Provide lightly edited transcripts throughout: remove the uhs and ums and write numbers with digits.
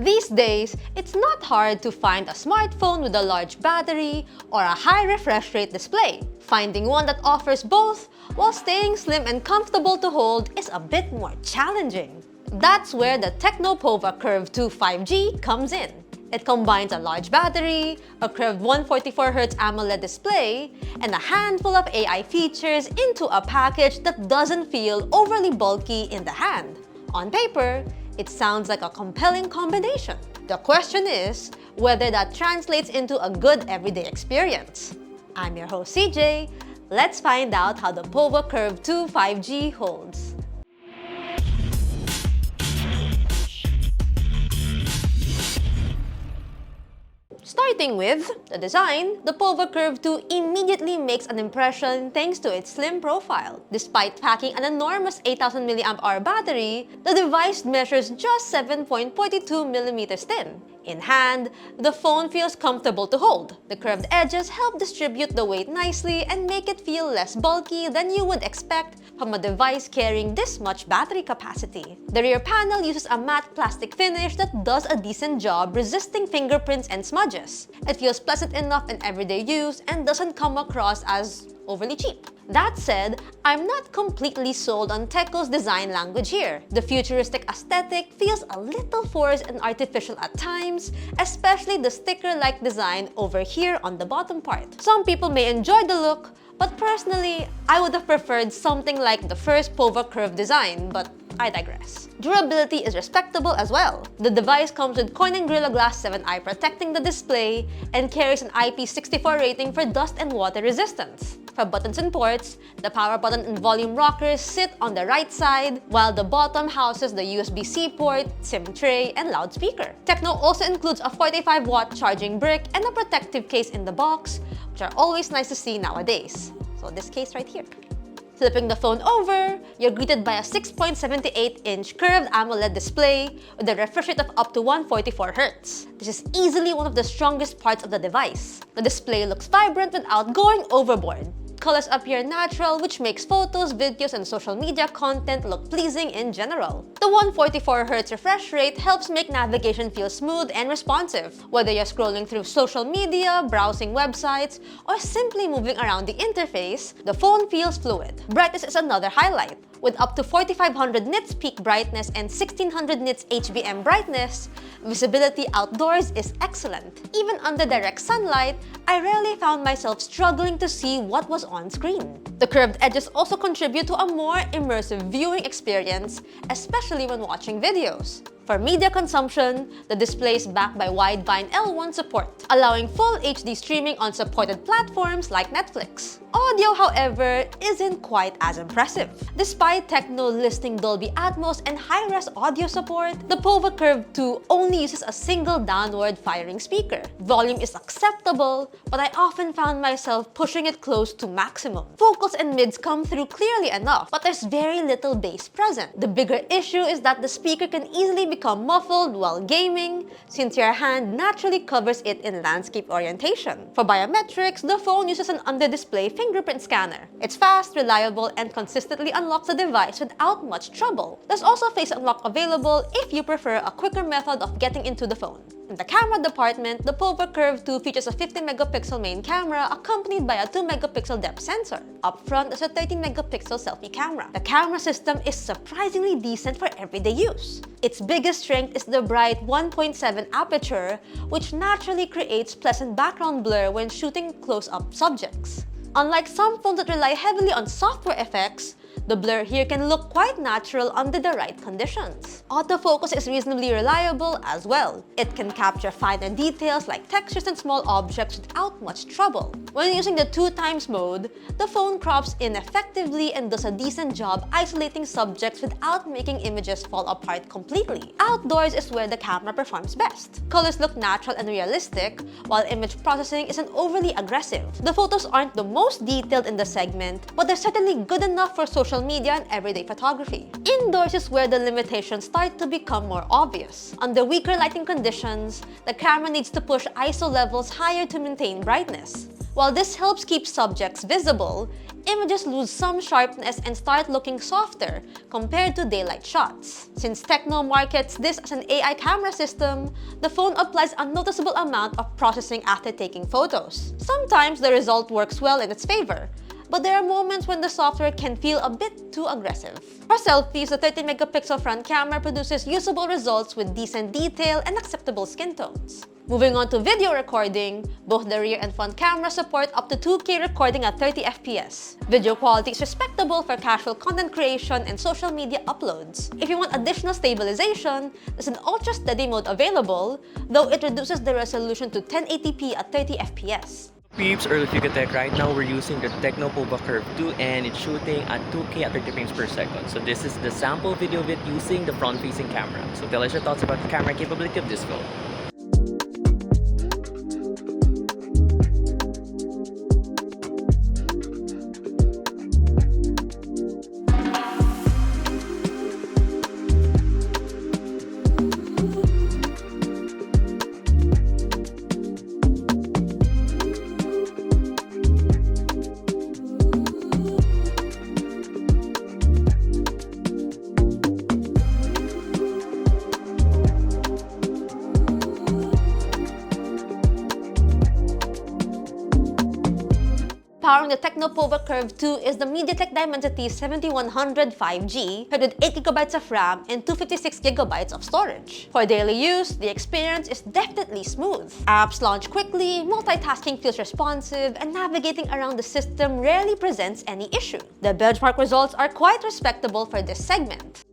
These days, it's not hard to find a smartphone with a large battery or a high refresh rate display. Finding one that offers both while staying slim and comfortable to hold is a bit more challenging. That's where the TECNO POVA Curve 2 5G comes in. It combines a large battery, a curved 144Hz AMOLED display, and a handful of AI features into a package that doesn't feel overly bulky in the hand. On paper, it sounds like a compelling combination. The question is whether that translates into a good everyday experience. I'm your host CJ. Let's find out how the POVA Curve 2 5G holds. Starting with the design, the POVA Curve 2 immediately makes an impression thanks to its slim profile. Despite packing an enormous 8,000 mAh battery, the device measures just 7.42mm thin. In hand, the phone feels comfortable to hold. The curved edges help distribute the weight nicely and make it feel less bulky than you would expect from a device carrying this much battery capacity. The rear panel uses a matte plastic finish that does a decent job resisting fingerprints and smudges. It feels pleasant enough in everyday use and doesn't come across as overly cheap. That said, I'm not completely sold on TECNO's design language here. The futuristic aesthetic feels a little forced and artificial at times, especially the sticker-like design over here on the bottom part. Some people may enjoy the look, but personally, I would have preferred something like the first POVA Curve design, but I digress. Durability is respectable as well. The device comes with Corning Gorilla Glass 7i protecting the display and carries an IP64 rating for dust and water resistance. For buttons and ports, the power button and volume rockers sit on the right side, while the bottom houses the USB-C port, SIM tray, and loudspeaker. TECNO also includes a 45-watt charging brick and a protective case in the box, which are always nice to see nowadays. So this case right here. Flipping the phone over, you're greeted by a 6.78-inch curved AMOLED display with a refresh rate of up to 144Hz. This is easily one of the strongest parts of the device. The display looks vibrant without going overboard. Colors appear natural, which makes photos, videos, and social media content look pleasing in general. The 144Hz refresh rate helps make navigation feel smooth and responsive. Whether you're scrolling through social media, browsing websites, or simply moving around the interface, the phone feels fluid. Brightness is another highlight. With up to 4500 nits peak brightness and 1600 nits HBM brightness, visibility outdoors is excellent. Even under direct sunlight, I rarely found myself struggling to see what was on screen. The curved edges also contribute to a more immersive viewing experience, especially when watching videos. For media consumption, the display is backed by Widevine L1 support, allowing full HD streaming on supported platforms like Netflix. Audio, however, isn't quite as impressive. Despite TECNO listing Dolby Atmos and high-res audio support, the POVA Curve 2 only uses a single downward firing speaker. Volume is acceptable, but I often found myself pushing it close to maximum. Vocals and mids come through clearly enough, but there's very little bass present. The bigger issue is that the speaker can easily become muffled while gaming, since your hand naturally covers it in landscape orientation. For biometrics, the phone uses an under-display fingerprint scanner. It's fast, reliable, and consistently unlocks the device without much trouble. There's also Face Unlock available if you prefer a quicker method of getting into the phone. In the camera department, the POVA Curve 2 features a 50-megapixel main camera accompanied by a 2-megapixel depth sensor. Up front, there's a 13-megapixel selfie camera. The camera system is surprisingly decent for everyday use. Its biggest strength is the bright 1.7 aperture, which naturally creates pleasant background blur when shooting close-up subjects. Unlike some phones that rely heavily on software effects, the blur here can look quite natural under the right conditions. Autofocus is reasonably reliable as well. It can capture finer details like textures and small objects without much trouble. When using the 2x mode, the phone crops in effectively and does a decent job isolating subjects without making images fall apart completely. Outdoors is where the camera performs best. Colors look natural and realistic, while image processing isn't overly aggressive. The photos aren't the most detailed in the segment, but they're certainly good enough for social media and everyday photography. Indoors is where the limitations start to become more obvious. Under weaker lighting conditions, the camera needs to push ISO levels higher to maintain brightness. While this helps keep subjects visible, images lose some sharpness and start looking softer compared to daylight shots. Since TECNO markets this as an AI camera system, the phone applies a noticeable amount of processing after taking photos. Sometimes the result works well in its favor, but there are moments when the software can feel a bit too aggressive. For selfies, the 30-megapixel front camera produces usable results with decent detail and acceptable skin tones. Moving on to video recording, both the rear and front camera support up to 2K recording at 30 FPS. Video quality is respectable for casual content creation and social media uploads. If you want additional stabilization, there's an ultra-steady mode available, though it reduces the resolution to 1080p at 30 FPS. Peeps, early Tech, right now we're using the TECNO POVA Curve 2 and it's shooting at 2K at 30 frames per second. So this is the sample video of it using the front-facing camera. So tell us your thoughts about the camera capability of this phone. Powering the TECNO POVA Curve 2 is the MediaTek Dimensity 7100 5G, paired with 8GB of RAM and 256GB of storage. For daily use, the experience is definitely smooth. Apps launch quickly, multitasking feels responsive, and navigating around the system rarely presents any issue. The benchmark results are quite respectable for this segment.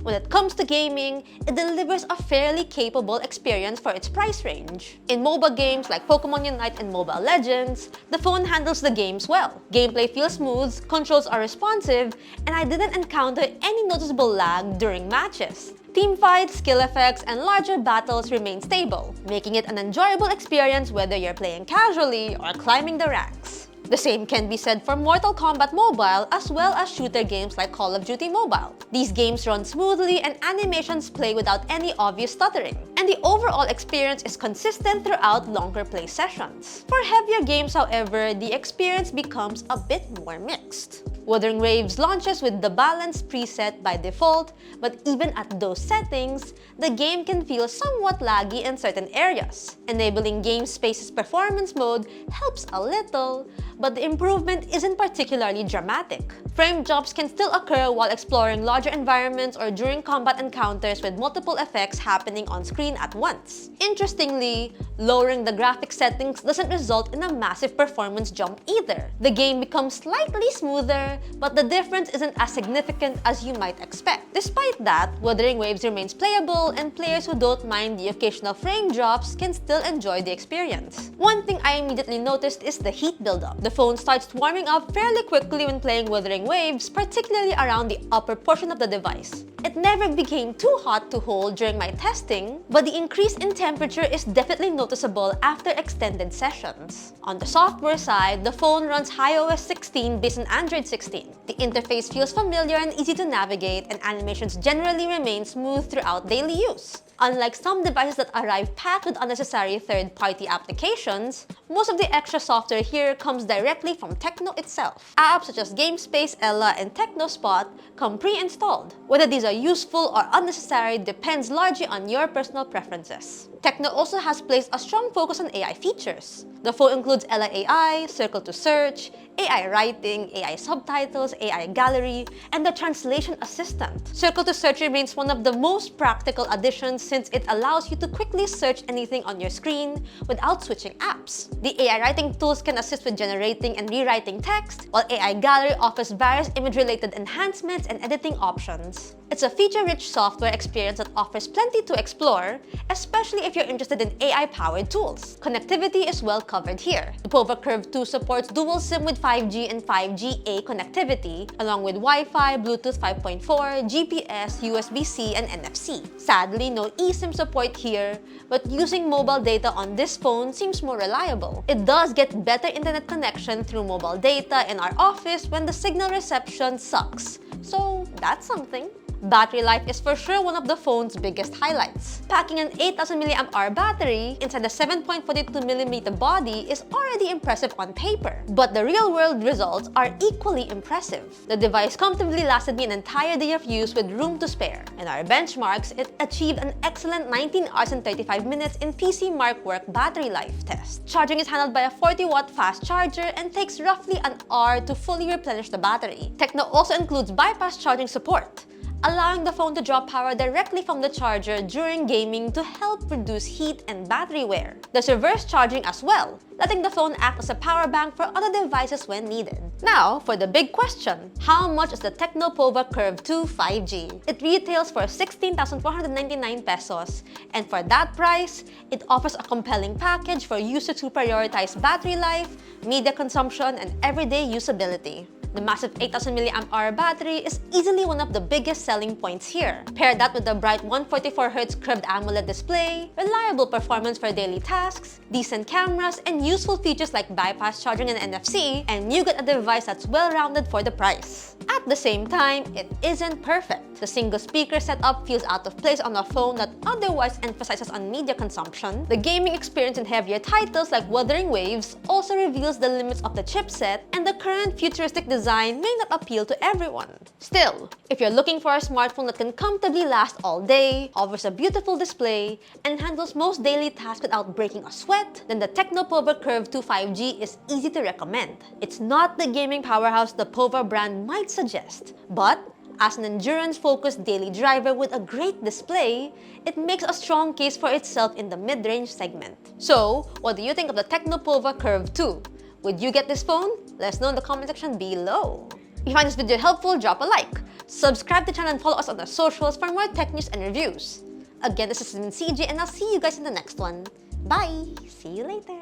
When it comes to gaming, it delivers a fairly capable experience for its price range. In MOBA games like Pokemon Unite and Mobile Legends, the phone handles the games well. Gameplay feels smooth, controls are responsive, and I didn't encounter any noticeable lag during matches. Teamfights, skill effects, and larger battles remain stable, making it an enjoyable experience whether you're playing casually or climbing the ranks. The same can be said for Mortal Kombat Mobile as well as shooter games like Call of Duty Mobile. These games run smoothly and animations play without any obvious stuttering. And the overall experience is consistent throughout longer play sessions. For heavier games, however, the experience becomes a bit more mixed. Wuthering Waves launches with the balance preset by default, but even at those settings, the game can feel somewhat laggy in certain areas. Enabling Game Space's performance mode helps a little, but the improvement isn't particularly dramatic. Frame drops can still occur while exploring larger environments or during combat encounters with multiple effects happening on screen at once. Interestingly, lowering the graphics settings doesn't result in a massive performance jump either. The game becomes slightly smoother, but the difference isn't as significant as you might expect. Despite that, Wuthering Waves remains playable, and players who don't mind the occasional frame drops can still enjoy the experience. One thing I immediately noticed is the heat buildup. The phone starts warming up fairly quickly when playing Wuthering Waves, particularly around the upper portion of the device. It never became too hot to hold during my testing, but the increase in temperature is definitely noticeable after extended sessions. On the software side, the phone runs iOS 16 based on Android 16. The interface feels familiar and easy to navigate, and animations generally remain smooth throughout daily use. Unlike some devices that arrive packed with unnecessary third-party applications, most of the extra software here comes directly from TECNO itself. Apps such as GameSpace, Ella, and TECNO Spot come pre-installed. Whether these are useful or unnecessary depends largely on your personal preferences. TECNO also has placed a strong focus on AI features. The phone includes Ella AI, Circle to Search, AI Writing, AI Subtitles, AI Gallery, and the Translation Assistant. Circle to Search remains one of the most practical additions since it allows you to quickly search anything on your screen without switching apps. The AI Writing tools can assist with generation generating and rewriting text, while AI Gallery offers various image-related enhancements and editing options. It's a feature-rich software experience that offers plenty to explore, especially if you're interested in AI-powered tools. Connectivity is well covered here. The POVA Curve 2 supports dual SIM with 5G and 5G-A connectivity, along with Wi-Fi, Bluetooth 5.4, GPS, USB-C, and NFC. Sadly, no eSIM support here, but using mobile data on this phone seems more reliable. It does get better internet connection through mobile data in our office when the signal reception sucks, so that's something. Battery life is for sure one of the phone's biggest highlights. Packing an 8,000 mAh battery inside the 7.42mm body is already impressive on paper, but the real-world results are equally impressive. The device comfortably lasted me an entire day of use with room to spare. In our benchmarks, it achieved an excellent 19 hours and 35 minutes in PC Mark Work battery life test. Charging is handled by a 40-watt fast charger and takes roughly an hour to fully replenish the battery. TECNO also includes bypass charging support, allowing the phone to draw power directly from the charger during gaming to help reduce heat and battery wear. There's reverse charging as well, letting the phone act as a power bank for other devices when needed. Now, for the big question, how much is the TECNO POVA Curve 2 5G? It retails for 16,499 pesos, and for that price, it offers a compelling package for users who prioritize battery life, media consumption, and everyday usability. The massive 8,000 mAh battery is easily one of the biggest selling points here. Pair that with the bright 144Hz curved AMOLED display, reliable performance for daily tasks, decent cameras, and useful features like bypass charging and NFC, and you get a device that's well-rounded for the price. At the same time, it isn't perfect. The single speaker setup feels out of place on a phone that otherwise emphasizes on media consumption. The gaming experience in heavier titles like Wuthering Waves also reveals the limits of the chipset, and the current futuristic design may not appeal to everyone. Still, if you're looking for a smartphone that can comfortably last all day, offers a beautiful display, and handles most daily tasks without breaking a sweat, then the TECNO POVA Curve 2 5G is easy to recommend. It's not the gaming powerhouse the POVA brand might suggest, but as an endurance-focused daily driver with a great display, it makes a strong case for itself in the mid-range segment. So, what do you think of the TECNO POVA Curve 2? Would you get this phone? Let us know in the comment section below. If you find this video helpful, drop a like, subscribe to the channel, and follow us on the socials for more tech news and reviews. Again, this has been CJ, and I'll see you guys in the next one. Bye! See you later!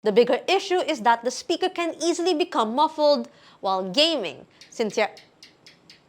The bigger issue is that the speaker can easily become muffled while gaming, since you're